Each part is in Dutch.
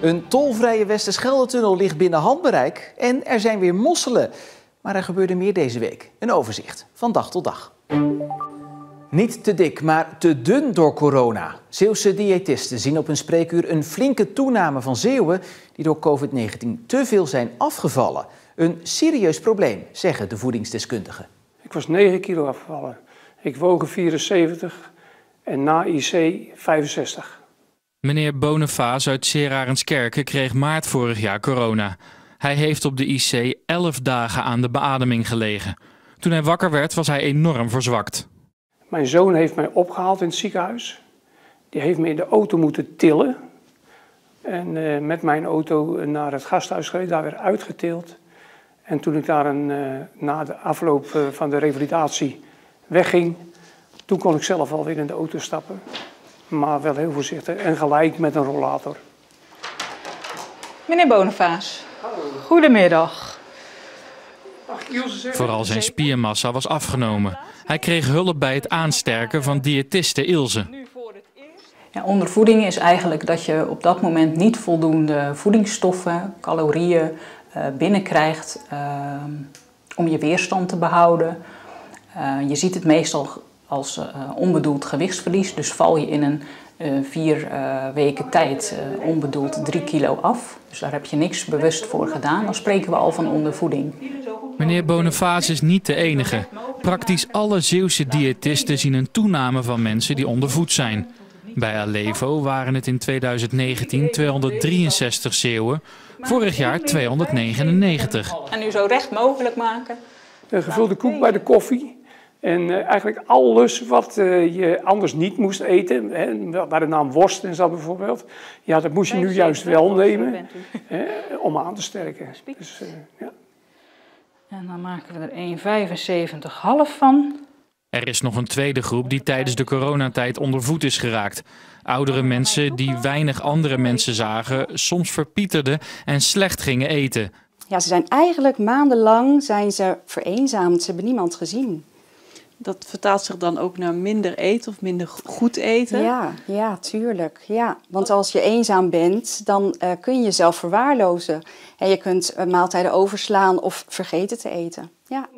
Een tolvrije Westerschelde-tunnel ligt binnen handbereik en er zijn weer mosselen. Maar er gebeurde meer deze week. Een overzicht van dag tot dag. Niet te dik, maar te dun door corona. Zeeuwse diëtisten zien op hun spreekuur een flinke toename van Zeeuwen die door COVID-19 te veel zijn afgevallen. Een serieus probleem, zeggen de voedingsdeskundigen. Ik was 9 kilo afgevallen. Ik woog 74 en na IC 65. Meneer Boniface uit Sint-Arenskerke kreeg maart vorig jaar corona. Hij heeft op de IC 11 dagen aan de beademing gelegen. Toen hij wakker werd was hij enorm verzwakt. Mijn zoon heeft mij opgehaald in het ziekenhuis. Die heeft me in de auto moeten tillen. En met mijn auto naar het gasthuis gereden, daar weer uitgetild. En toen ik daar na de afloop van de revalidatie wegging, toen kon ik zelf alweer in de auto stappen. Maar wel heel voorzichtig en gelijk met een rollator. Meneer Boniface, goedemiddag. Vooral zijn spiermassa was afgenomen. Hij kreeg hulp bij het aansterken van diëtiste Ilse. Ja, ondervoeding is eigenlijk dat je op dat moment niet voldoende voedingsstoffen, calorieën binnenkrijgt om je weerstand te behouden. Je ziet het meestal als onbedoeld gewichtsverlies, dus val je in een 4 weken tijd onbedoeld 3 kilo af. Dus daar heb je niks bewust voor gedaan. Dan spreken we al van ondervoeding. Meneer Boniface is niet de enige. Praktisch alle Zeeuwse diëtisten zien een toename van mensen die ondervoed zijn. Bij Alevo waren het in 2019 263 Zeeuwen, vorig jaar 299. En nu zo recht mogelijk maken. Een gevulde koek bij de koffie. En eigenlijk alles wat je anders niet moest eten, bij de naam worst en zo bijvoorbeeld, ja, dat moest je nu juist wel nemen om aan te sterken. Dus, ja. En dan maken we er 1,75,5 van. Er is nog een tweede groep die tijdens de coronatijd ondervoed is geraakt. Oudere mensen die weinig andere mensen zagen, soms verpieterden en slecht gingen eten. Ja, ze zijn eigenlijk maandenlang vereenzaamd, ze hebben niemand gezien. Dat vertaalt zich dan ook naar minder eten of minder goed eten? Ja, tuurlijk. Ja. Want als je eenzaam bent, dan kun je jezelf verwaarlozen. En je kunt maaltijden overslaan of vergeten te eten. Ja.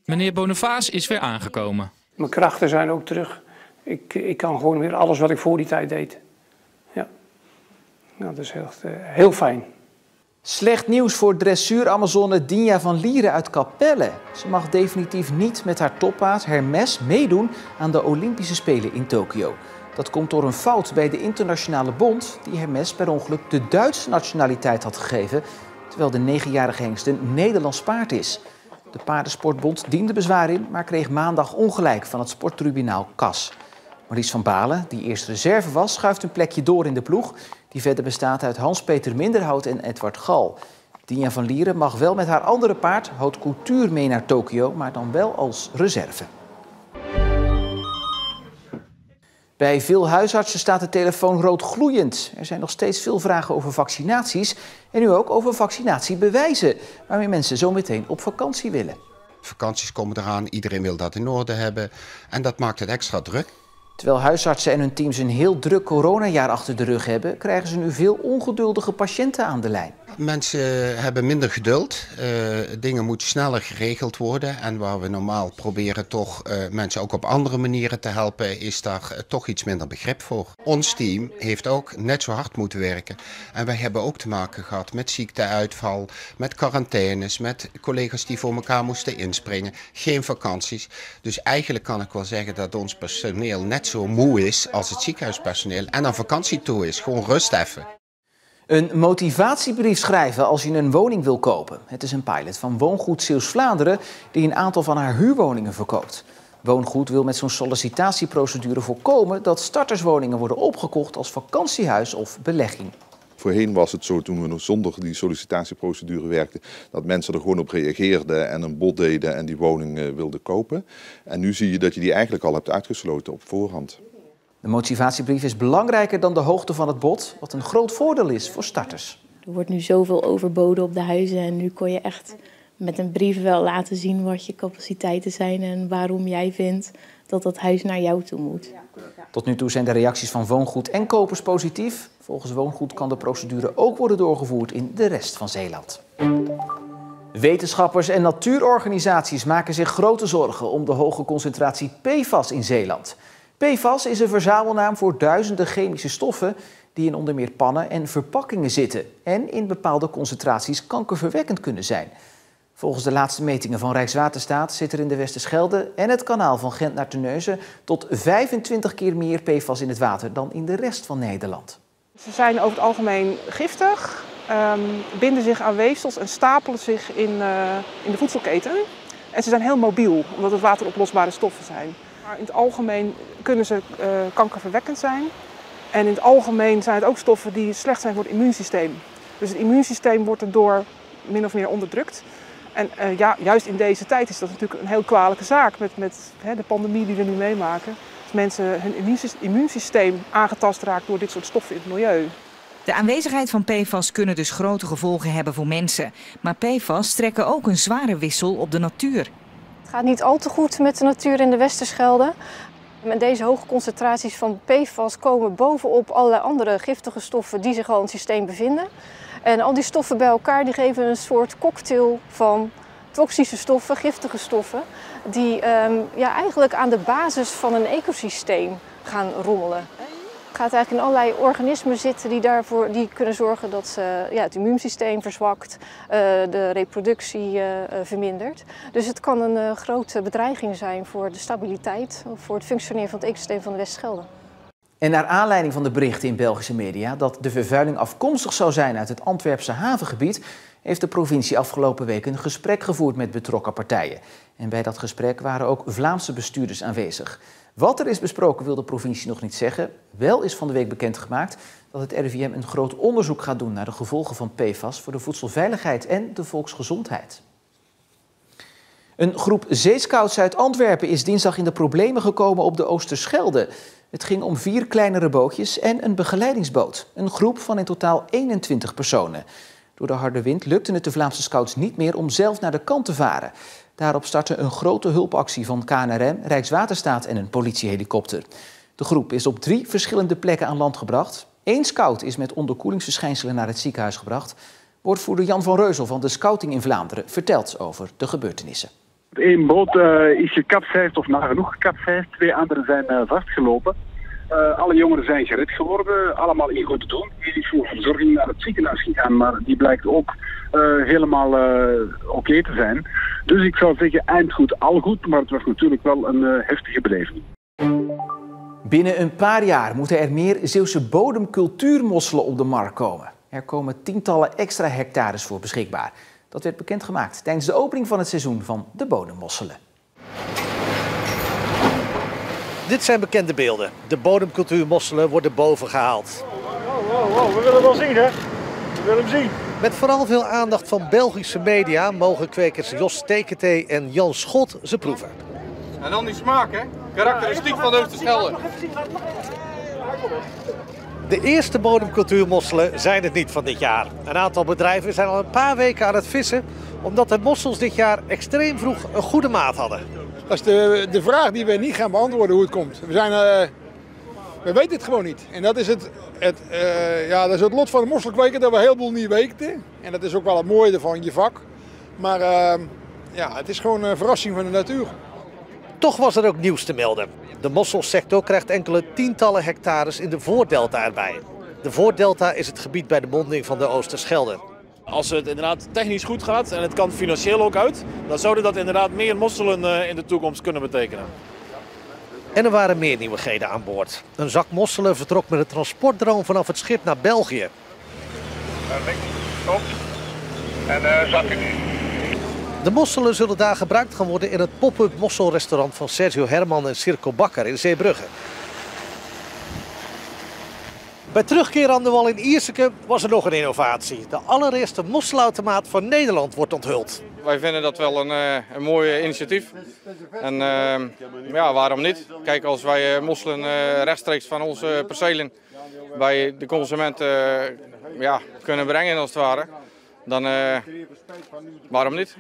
Meneer Boniface is weer aangekomen. Mijn krachten zijn ook terug. Ik kan gewoon weer alles wat ik voor die tijd deed. Ja, nou, dat is heel fijn. Slecht nieuws voor dressuur-Amazone Dinja van Lieren uit Capelle. Ze mag definitief niet met haar toppaard Hermes meedoen aan de Olympische Spelen in Tokio. Dat komt door een fout bij de internationale bond die Hermes per ongeluk de Duitse nationaliteit had gegeven, terwijl de 9-jarige hengst een Nederlands paard is. De paardensportbond diende bezwaar in, maar kreeg maandag ongelijk van het sporttribunaal CAS. Maurice van Balen, die eerst reserve was, schuift een plekje door in de ploeg, die verder bestaat uit Hans-Peter Minderhout en Edward Gal. Dinja van Lieren mag wel met haar andere paard, Haute Couture, mee naar Tokio, maar dan wel als reserve. Bij veel huisartsen staat de telefoon rood gloeiend. Er zijn nog steeds veel vragen over vaccinaties en nu ook over vaccinatiebewijzen, waarmee mensen zo meteen op vakantie willen. Vakanties komen eraan, iedereen wil dat in orde hebben en dat maakt het extra druk. Terwijl huisartsen en hun teams een heel druk coronajaar achter de rug hebben, krijgen ze nu veel ongeduldige patiënten aan de lijn. Mensen hebben minder geduld, dingen moeten sneller geregeld worden en waar we normaal proberen toch mensen ook op andere manieren te helpen, is daar toch iets minder begrip voor. Ons team heeft ook net zo hard moeten werken en wij hebben ook te maken gehad met ziekteuitval, met quarantaines, met collega's die voor elkaar moesten inspringen, geen vakanties. Dus eigenlijk kan ik wel zeggen dat ons personeel net zo moe is als het ziekenhuispersoneel en aan vakantie toe is, gewoon rust even. Een motivatiebrief schrijven als je een woning wil kopen. Het is een pilot van Woongoed Zeeuws-Vlaanderen die een aantal van haar huurwoningen verkoopt. Woongoed wil met zo'n sollicitatieprocedure voorkomen dat starterswoningen worden opgekocht als vakantiehuis of belegging. Voorheen was het zo, toen we nog zonder die sollicitatieprocedure werkten, dat mensen er gewoon op reageerden en een bod deden en die woning wilden kopen. En nu zie je dat je die eigenlijk al hebt uitgesloten op voorhand. De motivatiebrief is belangrijker dan de hoogte van het bod, wat een groot voordeel is voor starters. Er wordt nu zoveel overboden op de huizen en nu kon je echt met een brief wel laten zien wat je capaciteiten zijn en waarom jij vindt dat dat huis naar jou toe moet. Tot nu toe zijn de reacties van woongoed en kopers positief. Volgens woongoed kan de procedure ook worden doorgevoerd in de rest van Zeeland. Wetenschappers en natuurorganisaties maken zich grote zorgen om de hoge concentratie PFAS in Zeeland. PFAS is een verzamelnaam voor duizenden chemische stoffen die in onder meer pannen en verpakkingen zitten en in bepaalde concentraties kankerverwekkend kunnen zijn. Volgens de laatste metingen van Rijkswaterstaat zit er in de Westerschelde en het kanaal van Gent naar Terneuzen tot 25 keer meer PFAS in het water dan in de rest van Nederland. Ze zijn over het algemeen giftig, binden zich aan weefsels en stapelen zich in de voedselketen. En ze zijn heel mobiel, omdat het wateroplosbare stoffen zijn. Maar in het algemeen kunnen ze kankerverwekkend zijn. En in het algemeen zijn het ook stoffen die slecht zijn voor het immuunsysteem. Dus het immuunsysteem wordt erdoor min of meer onderdrukt. En juist in deze tijd is dat natuurlijk een heel kwalijke zaak met de pandemie die we nu meemaken. Als mensen hun immuunsysteem aangetast raakt door dit soort stoffen in het milieu. De aanwezigheid van PFAS kunnen dus grote gevolgen hebben voor mensen. Maar PFAS trekken ook een zware wissel op de natuur. Het gaat niet al te goed met de natuur in de Westerschelde. Met deze hoge concentraties van PFAS komen bovenop allerlei andere giftige stoffen die zich al in het systeem bevinden. En al die stoffen bij elkaar die geven een soort cocktail van toxische stoffen, giftige stoffen, die eigenlijk aan de basis van een ecosysteem gaan rommelen. Het gaat eigenlijk in allerlei organismen zitten die kunnen zorgen dat het immuunsysteem verzwakt, de reproductie vermindert. Dus het kan een grote bedreiging zijn voor de stabiliteit, voor het functioneren van het ecosysteem van de Westschelde. En naar aanleiding van de berichten in Belgische media dat de vervuiling afkomstig zou zijn uit het Antwerpse havengebied, heeft de provincie afgelopen week een gesprek gevoerd met betrokken partijen. En bij dat gesprek waren ook Vlaamse bestuurders aanwezig. Wat er is besproken wil de provincie nog niet zeggen. Wel is van de week bekendgemaakt dat het RIVM een groot onderzoek gaat doen naar de gevolgen van PFAS voor de voedselveiligheid en de volksgezondheid. Een groep zeescouts uit Antwerpen is dinsdag in de problemen gekomen op de Oosterschelde. Het ging om 4 kleinere bootjes en een begeleidingsboot. Een groep van in totaal 21 personen. Door de harde wind lukte het de Vlaamse scouts niet meer om zelf naar de kant te varen. Daarop startte een grote hulpactie van KNRM, Rijkswaterstaat en een politiehelikopter. De groep is op 3 verschillende plekken aan land gebracht. 1 scout is met onderkoelingsverschijnselen naar het ziekenhuis gebracht. Woordvoerder Jan van Reuzel van de Scouting in Vlaanderen vertelt over de gebeurtenissen. Eén boot is gekapseisd of nagenoeg gekapseisd. 2 anderen zijn vastgelopen. Alle jongeren zijn gered geworden, allemaal in goede doen. Die is voor verzorging naar het ziekenhuis gegaan, maar die blijkt ook helemaal oké te zijn. Dus ik zou zeggen, eind goed, al goed, maar het was natuurlijk wel een heftige beleving. Binnen een paar jaar moeten er meer Zeeuwse bodemcultuurmosselen op de markt komen. Er komen tientallen extra hectares voor beschikbaar. Dat werd bekendgemaakt tijdens de opening van het seizoen van de bodemmosselen. Dit zijn bekende beelden. De bodemcultuurmosselen worden boven gehaald. Wow, we willen hem wel zien, hè? We willen hem zien. Met vooral veel aandacht van Belgische media mogen kwekers Jos Steketee en Jan Schot ze proeven. En dan die smaak, hè? Karakteristiek van de Oosterschelde. De eerste bodemcultuurmosselen zijn het niet van dit jaar. Een aantal bedrijven zijn al een paar weken aan het vissen, omdat de mossels dit jaar extreem vroeg een goede maat hadden. Dat is de vraag die we niet gaan beantwoorden hoe het komt. We weten het gewoon niet. En dat is dat is het lot van de mosselkweker, dat we een heleboel niet weten. En dat is ook wel het mooie van je vak. Maar het is gewoon een verrassing van de natuur. Toch was er ook nieuws te melden. De mosselsector krijgt enkele tientallen hectares in de Voordelta erbij. De Voordelta is het gebied bij de monding van de Oosterschelde. Als het inderdaad technisch goed gaat en het kan financieel ook uit, dan zouden dat inderdaad meer mosselen in de toekomst kunnen betekenen. En er waren meer nieuwigheden aan boord. Een zak mosselen vertrok met een transportdrone vanaf het schip naar België. Stop. En zakken. De mosselen zullen daar gebruikt gaan worden in het pop-up mosselrestaurant van Sergio Herman en Circo Bakker in Zeebrugge. Bij terugkeer aan de wal in Ierseke was er nog een innovatie. De allereerste mosselautomaat van Nederland wordt onthuld. Wij vinden dat wel een mooi initiatief. En waarom niet? Kijk, als wij mosselen rechtstreeks van onze percelen bij de consument kunnen brengen als het ware, dan waarom niet?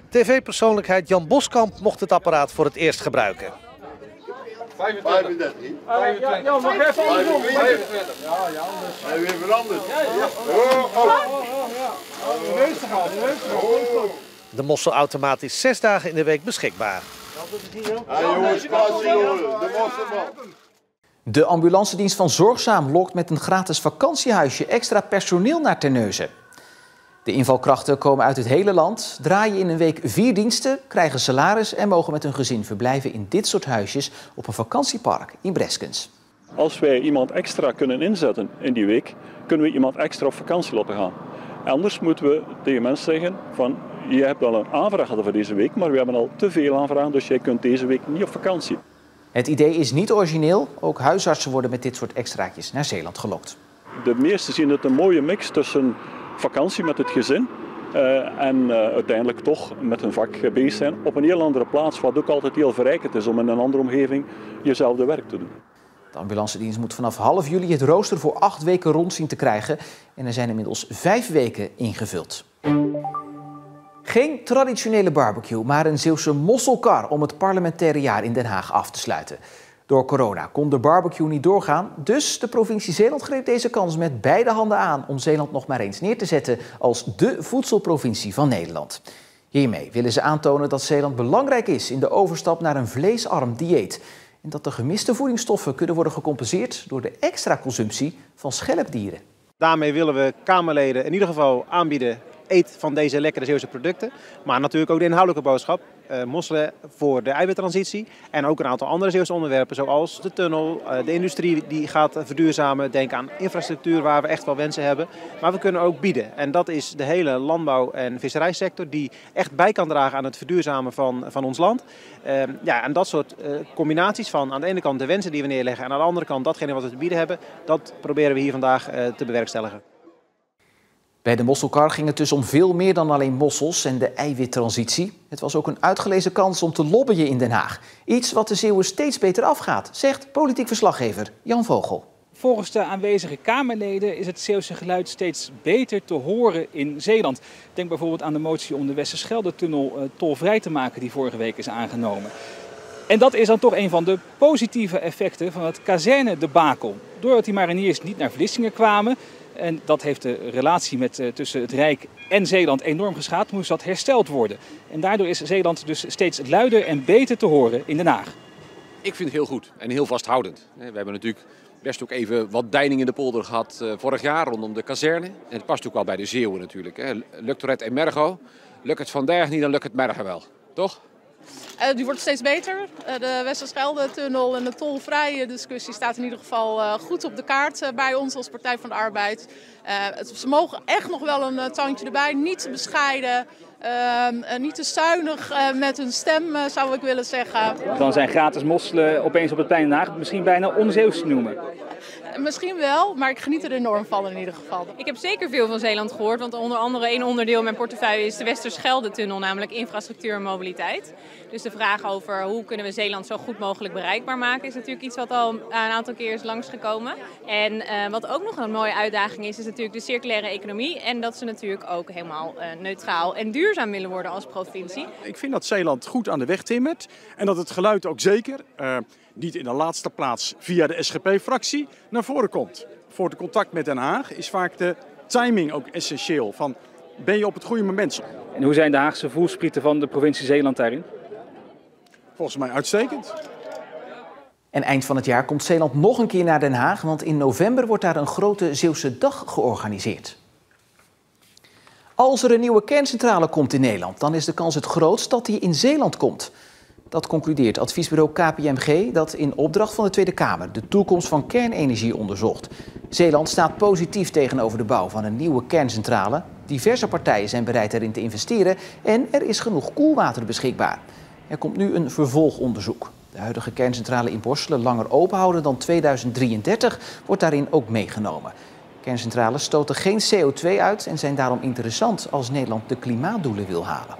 TV-persoonlijkheid Jan Boskamp mocht het apparaat voor het eerst gebruiken. 25. Ja, mag even andersom. 25. Ja, anders. Hij weer veranderd. De mosselautomaat is 6 dagen in de week beschikbaar. Jongens, de mosselman. De ambulancedienst van Zorgzaam lokt met een gratis vakantiehuisje extra personeel naar Terneuzen. De invalkrachten komen uit het hele land, draaien in een week 4 diensten, krijgen salaris en mogen met hun gezin verblijven in dit soort huisjes op een vakantiepark in Breskens. Als wij iemand extra kunnen inzetten in die week, kunnen we iemand extra op vakantie laten gaan. Anders moeten we tegen mensen zeggen van, je hebt al een aanvraag gehad voor deze week, maar we hebben al te veel aanvragen, dus jij kunt deze week niet op vakantie. Het idee is niet origineel, ook huisartsen worden met dit soort extraatjes naar Zeeland gelokt. De meesten zien het een mooie mix tussen vakantie met het gezin en uiteindelijk toch met hun vak bezig zijn op een heel andere plaats, wat ook altijd heel verrijkend is om in een andere omgeving jezelfde werk te doen. De ambulancedienst moet vanaf half juli het rooster voor 8 weken rond zien te krijgen en er zijn inmiddels 5 weken ingevuld. Geen traditionele barbecue, maar een Zeeuwse mosselkar om het parlementaire jaar in Den Haag af te sluiten. Door corona kon de barbecue niet doorgaan, dus de provincie Zeeland greep deze kans met beide handen aan om Zeeland nog maar eens neer te zetten als dé voedselprovincie van Nederland. Hiermee willen ze aantonen dat Zeeland belangrijk is in de overstap naar een vleesarm dieet. En dat de gemiste voedingsstoffen kunnen worden gecompenseerd door de extra consumptie van schelpdieren. Daarmee willen we Kamerleden in ieder geval aanbieden: eet van deze lekkere Zeeuwse producten. Maar natuurlijk ook de inhoudelijke boodschap. Mosselen voor de eiwittransitie. En ook een aantal andere Zeeuwse onderwerpen zoals de tunnel, de industrie die gaat verduurzamen. Denk aan infrastructuur waar we echt wel wensen hebben. Maar we kunnen ook bieden. En dat is de hele landbouw- en visserijsector die echt bij kan dragen aan het verduurzamen van ons land. En dat soort combinaties van aan de ene kant de wensen die we neerleggen en aan de andere kant datgene wat we te bieden hebben. Dat proberen we hier vandaag te bewerkstelligen. Bij de mosselkar ging het dus om veel meer dan alleen mossels en de eiwittransitie. Het was ook een uitgelezen kans om te lobbyen in Den Haag. Iets wat de Zeeuwen steeds beter afgaat, zegt politiek verslaggever Jan Vogel. Volgens de aanwezige Kamerleden is het Zeeuwse geluid steeds beter te horen in Zeeland. Denk bijvoorbeeld aan de motie om de Westerschelde-tunnel tolvrij te maken die vorige week is aangenomen. En dat is dan toch een van de positieve effecten van het kazernedebakel. Doordat die mariniers niet naar Vlissingen kwamen, en dat heeft de relatie tussen het Rijk en Zeeland enorm geschaad, moest dat hersteld worden. En daardoor is Zeeland dus steeds luider en beter te horen in Den Haag. Ik vind het heel goed en heel vasthoudend. We hebben natuurlijk best ook even wat deining in de polder gehad vorig jaar rondom de kazerne. En het past ook wel bij de Zeeuwen natuurlijk. Lukt het emergo, lukt het vandaag niet, dan lukt het morgen wel. Toch? Die wordt steeds beter. De Westerschelde-tunnel en de tolvrije discussie staat in ieder geval goed op de kaart bij ons als Partij van de Arbeid. Ze mogen echt nog wel een tandje erbij, niet te bescheiden, niet te zuinig met hun stem zou ik willen zeggen. Dan zijn gratis mosselen opeens op het plein in Den Haag misschien bijna onzeeuws te noemen. Misschien wel, maar ik geniet er enorm van in ieder geval. Ik heb zeker veel van Zeeland gehoord, want onder andere een onderdeel in mijn portefeuille is de Westerschelde-tunnel, namelijk infrastructuur en mobiliteit. Dus de vraag over hoe kunnen we Zeeland zo goed mogelijk bereikbaar maken is natuurlijk iets wat al een aantal keer is langsgekomen. En wat ook nog een mooie uitdaging is natuurlijk de circulaire economie en dat ze natuurlijk ook helemaal neutraal en duurzaam willen worden als provincie. Ik vind dat Zeeland goed aan de weg timmert en dat het geluid ook zeker niet in de laatste plaats via de SGP-fractie naar voren komt. Voor het contact met Den Haag is vaak de timing ook essentieel. Van, ben je op het goede moment? En hoe zijn de Haagse voelsprieten van de provincie Zeeland daarin? Volgens mij uitstekend. En eind van het jaar komt Zeeland nog een keer naar Den Haag, want in november wordt daar een grote Zeeuwse dag georganiseerd. Als er een nieuwe kerncentrale komt in Nederland, dan is de kans het grootst dat die in Zeeland komt. Dat concludeert adviesbureau KPMG dat in opdracht van de Tweede Kamer de toekomst van kernenergie onderzocht. Zeeland staat positief tegenover de bouw van een nieuwe kerncentrale. Diverse partijen zijn bereid erin te investeren en er is genoeg koelwater beschikbaar. Er komt nu een vervolgonderzoek. De huidige kerncentrale in Borselen langer openhouden dan 2033 wordt daarin ook meegenomen. Kerncentrales stoten geen CO2 uit en zijn daarom interessant als Nederland de klimaatdoelen wil halen.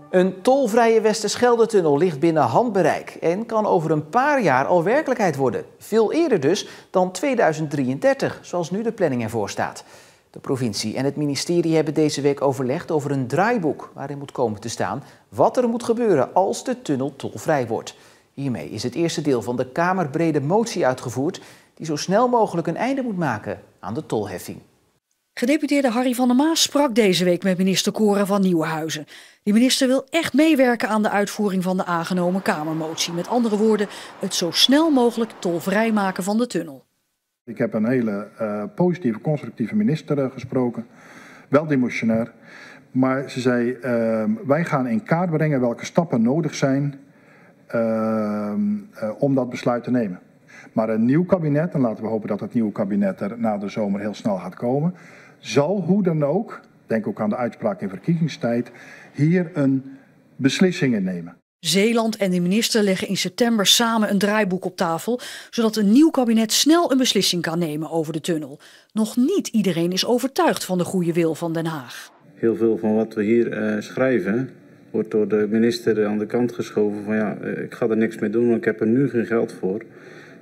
Een tolvrije Westerschelde-tunnel ligt binnen handbereik en kan over een paar jaar al werkelijkheid worden. Veel eerder dus dan 2033, zoals nu de planning ervoor staat. De provincie en het ministerie hebben deze week overlegd over een draaiboek waarin moet komen te staan wat er moet gebeuren als de tunnel tolvrij wordt. Hiermee is het eerste deel van de kamerbrede motie uitgevoerd die zo snel mogelijk een einde moet maken aan de tolheffing. Gedeputeerde Harry van der Maas sprak deze week met minister Cora van Nieuwenhuizen. Die minister wil echt meewerken aan de uitvoering van de aangenomen Kamermotie. Met andere woorden, het zo snel mogelijk tolvrij maken van de tunnel. Ik heb een hele positieve, constructieve minister gesproken. Wel demissionair. Maar ze zei, wij gaan in kaart brengen welke stappen nodig zijn om dat besluit te nemen. Maar een nieuw kabinet, en laten we hopen dat het nieuwe kabinet er na de zomer heel snel gaat komen, zal hoe dan ook, denk ook aan de uitspraak in verkiezingstijd, hier een beslissing in nemen. Zeeland en de minister leggen in september samen een draaiboek op tafel, zodat een nieuw kabinet snel een beslissing kan nemen over de tunnel. Nog niet iedereen is overtuigd van de goede wil van Den Haag. Heel veel van wat we hier schrijven wordt door de minister aan de kant geschoven van ja, ik ga er niks mee doen, want ik heb er nu geen geld voor.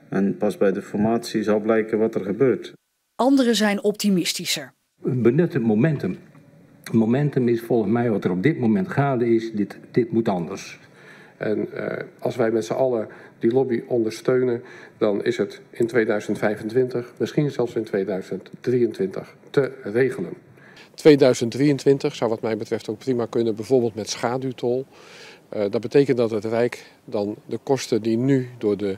En pas bij de formatie zal blijken wat er gebeurt. Anderen zijn optimistischer. Benut het momentum. Het momentum is volgens mij wat er op dit moment gaande is, dit moet anders. En als wij met z'n allen die lobby ondersteunen, dan is het in 2025, misschien zelfs in 2023, te regelen. 2023 zou wat mij betreft ook prima kunnen, bijvoorbeeld met schaduwtol. Dat betekent dat het Rijk dan de kosten die nu door de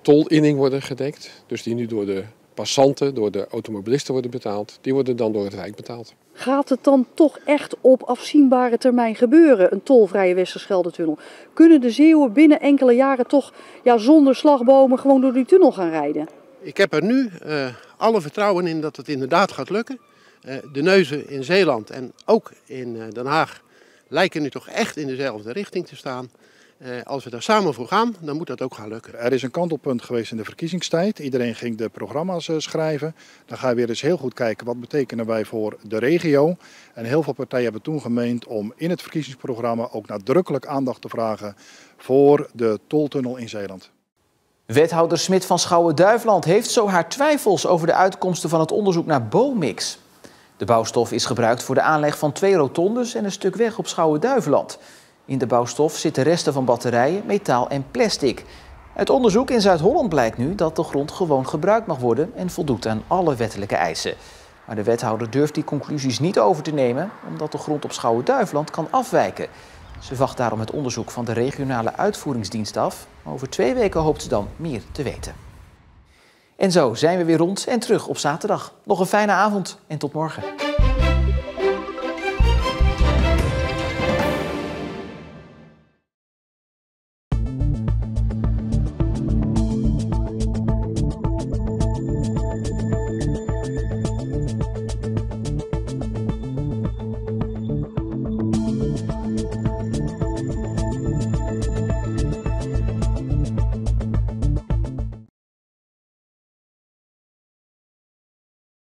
tolinning worden gedekt, dus die nu door de passanten, door de automobilisten worden betaald, die worden dan door het Rijk betaald. Gaat het dan toch echt op afzienbare termijn gebeuren, een tolvrije Westerschelde-tunnel? Kunnen de Zeeuwen binnen enkele jaren toch zonder slagbomen gewoon door die tunnel gaan rijden? Ik heb er nu alle vertrouwen in dat het inderdaad gaat lukken. De neuzen in Zeeland en ook in Den Haag lijken nu toch echt in dezelfde richting te staan. Als we daar samen voor gaan, dan moet dat ook gaan lukken. Er is een kantelpunt geweest in de verkiezingstijd. Iedereen ging de programma's schrijven. Dan ga je weer eens heel goed kijken wat betekenen wij voor de regio. En heel veel partijen hebben toen gemeend om in het verkiezingsprogramma ook nadrukkelijk aandacht te vragen voor de toltunnel in Zeeland. Wethouder Smit van Schouwen-Duiveland heeft zo haar twijfels over de uitkomsten van het onderzoek naar Bomix. De bouwstof is gebruikt voor de aanleg van 2 rotondes en een stuk weg op Schouwen-Duiveland. In de bouwstof zitten resten van batterijen, metaal en plastic. Uit onderzoek in Zuid-Holland blijkt nu dat de grond gewoon gebruikt mag worden en voldoet aan alle wettelijke eisen. Maar de wethouder durft die conclusies niet over te nemen, omdat de grond op Schouwen-Duiveland kan afwijken. Ze wacht daarom het onderzoek van de regionale uitvoeringsdienst af. Over 2 weken hoopt ze dan meer te weten. En zo zijn we weer rond en terug op zaterdag. Nog een fijne avond en tot morgen.